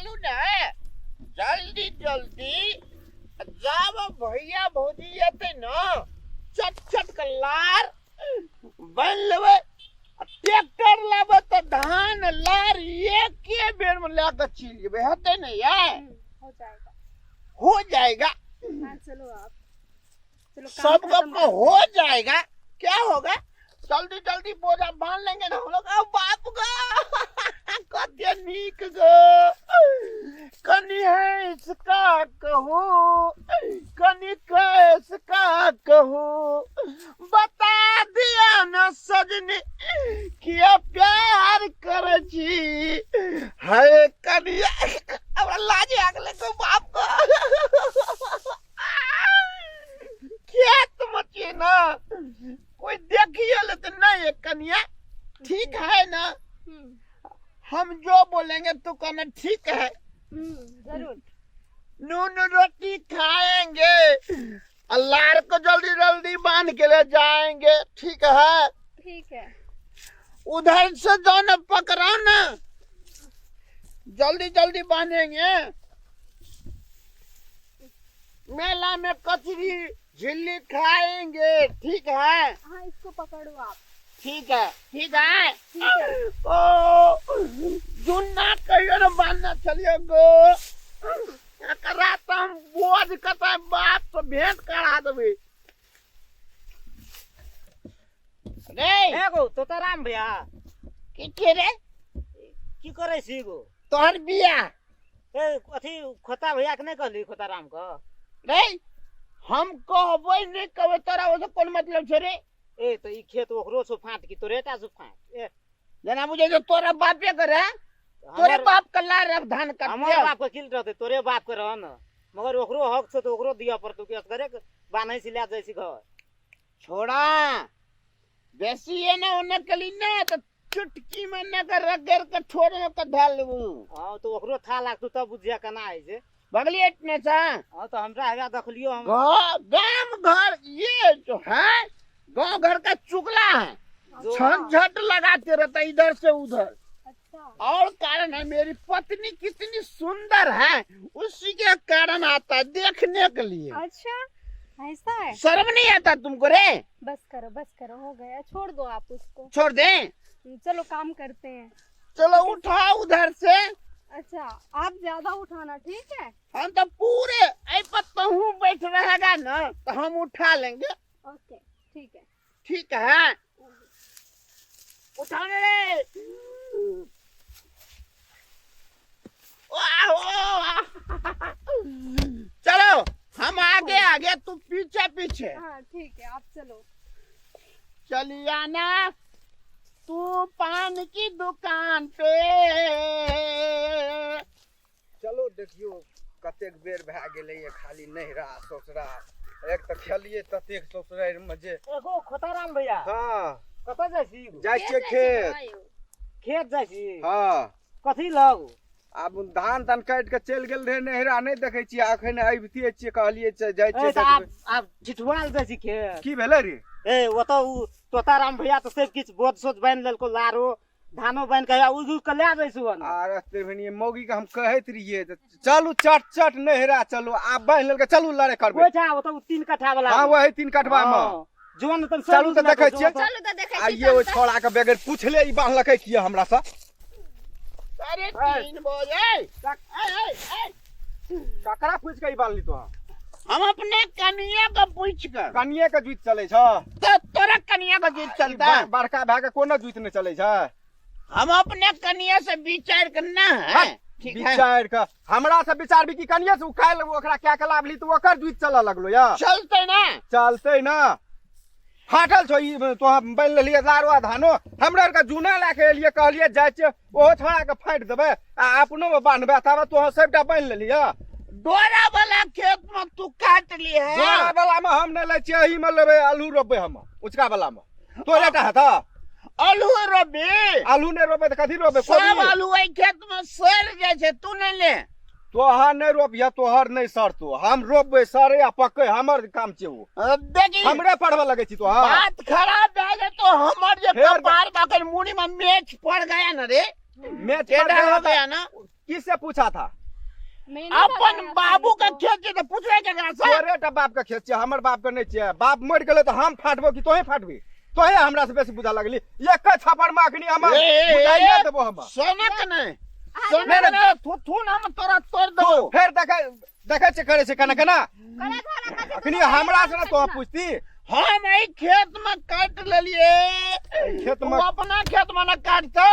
चलू ना जल्दी जल्दी जाब भैया भौजी अते न चट चट के लार बन लेवे ट्रैक्टर लाबे तो धान लार एक के बेर में लाकर चील लेबे होते न यार हो जाएगा हाँ, चलो आप चलो सब का हो जाएगा क्या होगा जल्दी जल्दी बोझा बांध लेंगे ना हम लोग अब बाप का कत्या नीक गो कनी है इसका कहू कनी कैसका कहू बता दिया न सजनी किया प्यार करे छी है कनिया अब लाज आगले को बाप को क्या तुम अच्छे ना कोई देखिए लेकिन नहीं है कन्या ठीक है ना हम जो बोलेंगे तो कहना ठीक है जरूर नून रोटी खाएंगे अल्लाह को जल्दी जल्दी बांध के ले जाएंगे ठीक है उधर से जो न पकड़ो ना जल्दी जल्दी बांधेंगे मेला में कचरी झिल्ली खाएंगे ठीक है हाँ इसको पकड़ो आप ठीक है ओ जुन्ना कहियो न बांधना चलिए गो करा तो हम बोझ कता बाप तो भेंट करा देबे रे एगो तोताराम भैया के रे की करे छी गो तोहर बिया ए अथी खोता भैया के नहीं कहली खोताराम का रे हम कहबै नहीं कहबै तोरा ओसे कोन मतलब छे रे ए तो ई खेत ओकरो सो फाट की तोरेटा सो फाट ए जना मुझे जो तोरा बापे करे तोरे बाप कल्ला रे धान काट हमर बाप के किल रहते तोरे बाप के रह न मगर ओकरो हक छ तो ओकरो दिया पड़तो के करे बान्है से ला जाय छी घर छोड़ा बेसी है ना ओने कली ना तो चुटकी में न कर रगड़ के छोड़ में के ढाल लेबू हां तो ओकरो था लागतो तब बुझिया केना है से बगली इतने सा हां तो हमरा हेगा देखलियो हम गांव घर ये जो है गांव घर का चुगला है झंझट लगाते रहता इधर से उधर अच्छा और कारण है मेरी पत्नी कितनी सुंदर है उसी के कारण आता है देखने के लिए अच्छा ऐसा है शर्म नहीं आता तुमको रे बस करो हो गया छोड़ दो आप उसको छोड़ दे चलो काम करते हैं चलो उठाओ उधर से अच्छा आप ज्यादा उठाना ठीक है हम तो पूरे ऐ पर तहू बैठ रहेगा ना तो हम उठा लेंगे ओके ठीक है ठीक है उठाने रे चलो हम आगे आगे तू पीछे पीछे हाँ ठीक है आप चलो चलिया ना तू पान की दुकान पे चलो देखियो कतेक बेर भए गेलै खाली नहिरा ससुरा एक त खेलिए ततेक ससुरार में जे एगो खोताराम भैया हां कतऽ जाइ छी जाइ छियै खेत जाइ छी हां कथी लग आब धान तान काट के चल गेल रहे नहिरा नहीं देखे छियै अखन आबिते छियै कहलिए जाइ ए छियै आप ठिठुआल जाइ छी खेत की भेलै रे ए ओतऽ उ तोताराम भैया तो सब किछ बोझ सोच बांध लेलको लारो धानो बांध के उजू के ले जाइ छु न आ रस्ते भनी मौगी के हम कहैत रहिए चलू चट चट नहिरा चलू आब बांध लेलके चलू लड़े करबै ओछा ओतऽ 3 कट्ठा वाला हां वही 3 कठवा में जोन त चलू त देखै छियै चलू तो देखे आइए ओ छोड़ा के बगैर पूछले ई बांधलकै किया हमरा से अरे 3 बजे ककरा पूछ के ई बांधली तो हम अपने कनिया को पूछ कर कनिए के जुइत चलै छ तो तोरा कनिया को जीत चलता है बड़का भाई के कोनो जुइत नहीं चलै छ हम अपने कनिया से विचार करना है ठीक है विचार का हमरा से विचार भी की कनिए से उखाल ओकरा क्या के लाभली तो ओकर जुइत चला लगलो या चलते ना चलते ना फाटल छो ई तो हम बन लेलिए लारवा धानो हमरा का जूना लाके एलिए कहलिए जाय छै ओहो छोड़ा के फाट देबे आ अपनो में बांधबे तब तो सबटा बन लेलिए डोरा वाला खेत में तू काट ली है डोरा वाला में हम नहीं लै छियै एही में लेबे आलू रोपबे हम उचका वाला में तोरेटा है त आलू रोबी आलू नहीं रोपे त कथी रोपे सब आलू वही खेत में सड़ जाए छे तू नहीं ले तोहर नहीं रोपिया तोहर नहीं सरतो हम रोपबे सरे आ पके हमर काम छै वो देखी हमरे पढ़वा लगे छी तोहर बात खराब है जे तो हमर जे फेर कपार बाकर मुड़ी में मेच पड़ गया ना रे मैं टेढ़ा हो गया ना किससे पूछा था? मैंने अपन बताया बाबू का तुमको। खेत छै तो पूछबे केकरा से? तोरे टा बाप का खेत छै, हमर बाप के नहीं छै। बाप मर गेलै तो हम फाटबो कि तोहे फाटबी? तोहे हमरा से बेसी बुझा लगली। एक छापर में अखनी हम बुझाइए देबो हम। सोनक ने हाँ, सोनक ने थू ना हम तोरा तोड़ देबो। फिर देखे छै करे छै कना कना। करा था ना, अखनी हमरा से ना तो पूछती। हम ई खेत में काट लेलिए। खेत तू में अपना खेत में न काटता।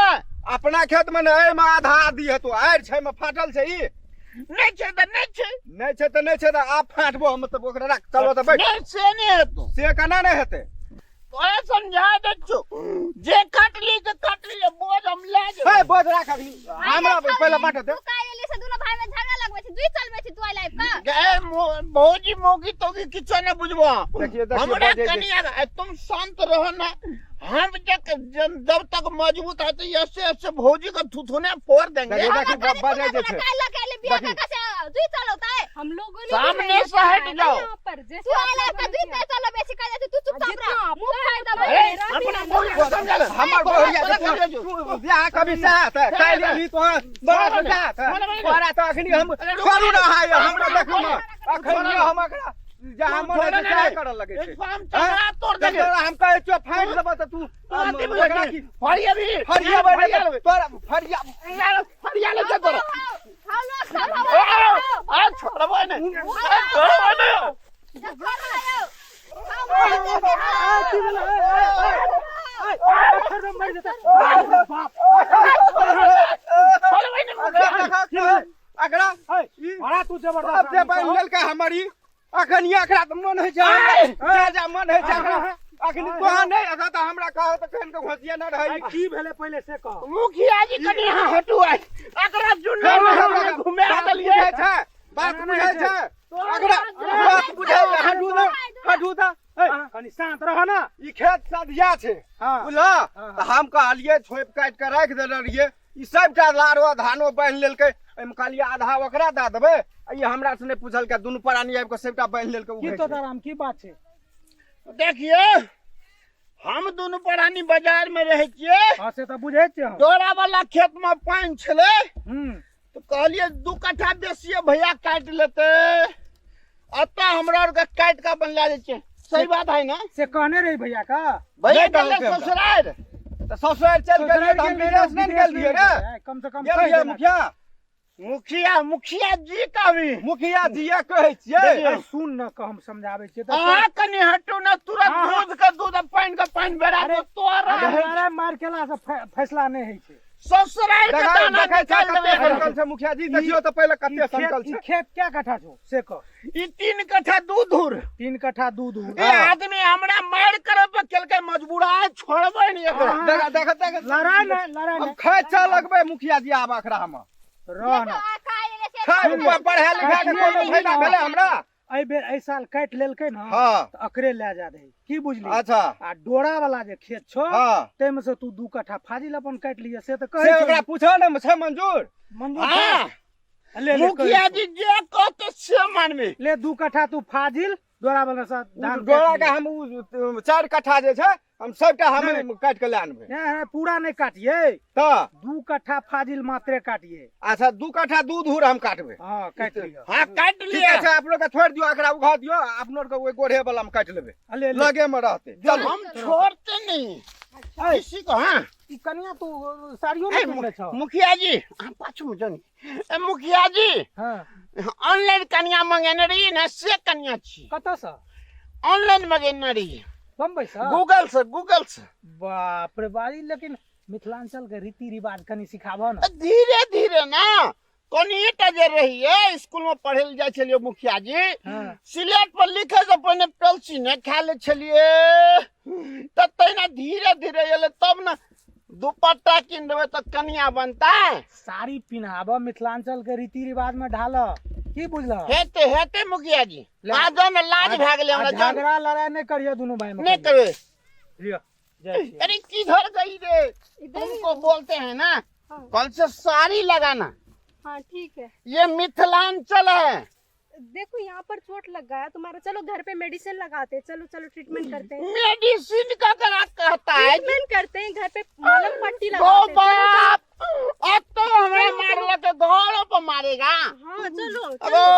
अपना खेत में नहीं में आधा आधी है तो आर छै में फाटल छै ई। नहीं छै त नहीं छै। नहीं छै तो नहीं छै तो आप फाटबो हम तो ओकरा रख चलो तो बैठ। नहीं से नहीं हेतु। से केना नहीं हेतै? तोरे समझा दे छु। जे काटली तो काटली बोझ हम ले हे जेबै। बोझ राख अखनी हमरा पहले बांट दे। तू का एले से दोनों भाई में झगड़ा लगबै छी, दुई चलबै छी तू आई लाइफ का। गे भौजी मोगी तो की किछो नहीं बुझबो। देखिए हमरा देखिए कनिया तुम शांत रहो ना। हम जब तक मजबूत है तो ऐसे ऐसे भौजी को थुथुने फोड़ देंगे। देखिए देखिए बजे जे छै। काल के एले बियाह का से दुई चल होता है। हम लोगों ने सामने भी नहीं से हट बताया ना जाओ। यहाँ पर जैसे तू आई आप लाइफ का लोगों ने दुई किया। चल बेसी कर जा तू चुपचाप जितना रह। आपका मुंह फाड़ दबा। अरे मेरा भी अपना ना भौजी को समझा ले। हमर बोरिया तू बियाह कभी साथ है काल भी तो बड़ा साथ है। बड़ा तो अखनी हम छोड़ू ना है हमरा देखू ना। अखनी हम एकरा जहां मन है चाहे कर लगे छै। हम चला तोड़ देंगे। हम कहे छो फाइट देबो त तू एकरा की फरिया भी फरिया बड़े तोरा फरिया फरिया ले जा तोरा। हां लोग सब आ छोड़बो नहीं। छोड़बो नहीं। अकरा बड़ा तू अब जबरदस्त जे बन लेल का हमारी अखनी एकरा त मन है छै जा मन है छै एकरा अखनी तोहा नहीं अगा त हमरा कहो त कहन के घोसिया न रही। की भेले पहले से कह। मुखिया जी कनी यहाँ हटू है। अकरा जुन्ना में हम घुमे देलिए। बात बुझै छै अकरा बात बुझै हटू न हटू त कनी शांत रह ना। ई खेत सदिया छै हाँ। बुझला त हम कहलिए छोप काट के राख देले रहिए। ई सबटा लारो धानो बांध लेलकै। एम कहलिए आधा ओकरा द देबै। ई हमरा से नहीं पूछल के दुनु प्राणी आबि के सबटा बांध लेलकै। की तो आराम की बात छै? देखिए हम दोनों प्राणी बाजार में रहे छिए। हां से त बुझै छियै हम। डोरा वाला खेत में पानी छले हम्म तो कहलिए 2 कट्ठा बेसी भैया काट लेते। अतः हमरा और का काट का बनला दे छै। सही बात है ना? से कहने रही भैया का। भैया नहीं कहलकै चले हमरा। ससुराल। त ससुराल चल गेलिए त हम विदेश नहीं गेल दिए रे। कम से कम गेलिए मुखिया मुखिया जी का भी मुखिया जी कहै छियै। सुन न क हम समझाबै छियै त अहाँ कनी हटू ना। तुरंत हाँ। दूध का दूध पानी बेरा दो तोरा। अरे मार केला से फैसला नहीं है छै। ससुराल का दाना देखै छै निकाल कते देबै। संकल छै मुखिया जी देखियो त पहिले कते संकल ई छै। खेत क्या कट्ठा छौ से कह। ई 3 कट्ठा दूध धुर। 3 कट्ठा दूध ये आदमी हमरा मार कर पे केलकै मजबूरा है। छोड़बै नहीं एकरा। देख लड़ाई नहीं अब खर्चा लगबै मुखिया जी आब अखरा हम रह ना। का एले से खाय पढ़ा लिखा के कोनो फायदा भेलै हमरा। एहि बेर एहि साल काट लेलकै ना हाँ। त अकरे ले जा दे की बुझली। अच्छा आ डोरा वाला जे खेत छौ हाँ। तै में से तू 2 कट्ठा फाजिल अपन काट लिया से त से कहै ओकरा पूछो ने छै मंजूर। मंजूर हाँ छै? ले मुखिया जी जे कहते से मानबे। ले 2 कट्ठा तू फाजिल डोरा वाला से धान डोरा के हम 4 कट्ठा जे छै हम सबटा हम काट के ले आनबै। है पूरा नहीं काटिए। त 2 कट्ठा फाजिल मात्रे काटिए। अच्छा 2 कट्ठा दूध धूर हम काटबै। हाँ काट लिया। हाँ काट ठीक लिया। है आप लोग के छोड़ दियो एकरा उघा दियो अपनो के ओइ गोढ़े वाला में काट लेबै। ले ले लगे में रहते चलो। हम छोड़ते नहीं किसी को। हाँ ई कनिया तू साड़ियो नहीं पहनले छौ। मुखिया जी हाँ, पाछू में जानी। मुखिया जी हां ऑनलाइन कन्या मंगेने रही ना से कन्या छी। कत से? ऑनलाइन मंगेने रही बम्बई से? गूगल से। बाप रे बारी लेकिन मिथिलांचल के रीति रिवाज कनी सिखाबो ना। धीरे धीरे ना कनिएटा जे रही है स्कूल में पढ़े ले जाय छलिए मुखिया जी। हाँ। सिलेट पर लिखे से पहले पेंसिल खा ले छलिए। त तैना धीरे धीरे एले तब ना दुपट्टा किन देबै त कन्या बनता। साड़ी पिनहाबो मिथिलांचल के रीति रिवाज में ढाल की बुझल। हेते मुखिया जी। आ जाओ ना लाज भाग ले हमरा जान। झगड़ा लड़ाई नहीं करियो दोनों भाई में। नहीं करे। लियो जय श्री अरे किधर गई रे? इधर ही तुमको बोलते हैं ना हाँ। कल से साड़ी लगाना। हाँ ठीक है। ये मिथिलांचल है। देखो यहाँ पर चोट लग गया है तुम्हारा। चलो घर पे मेडिसिन लगाते हैं। चलो ट्रीटमेंट करते हैं। मेडिसिन का करा कहता है। ट्रीटमेंट करते हैं घर पे। मलहम पट्टी ओ लगाते हैं। बाप अब तो हमें मार के घर मारेगा। हाँ चलो अब ओ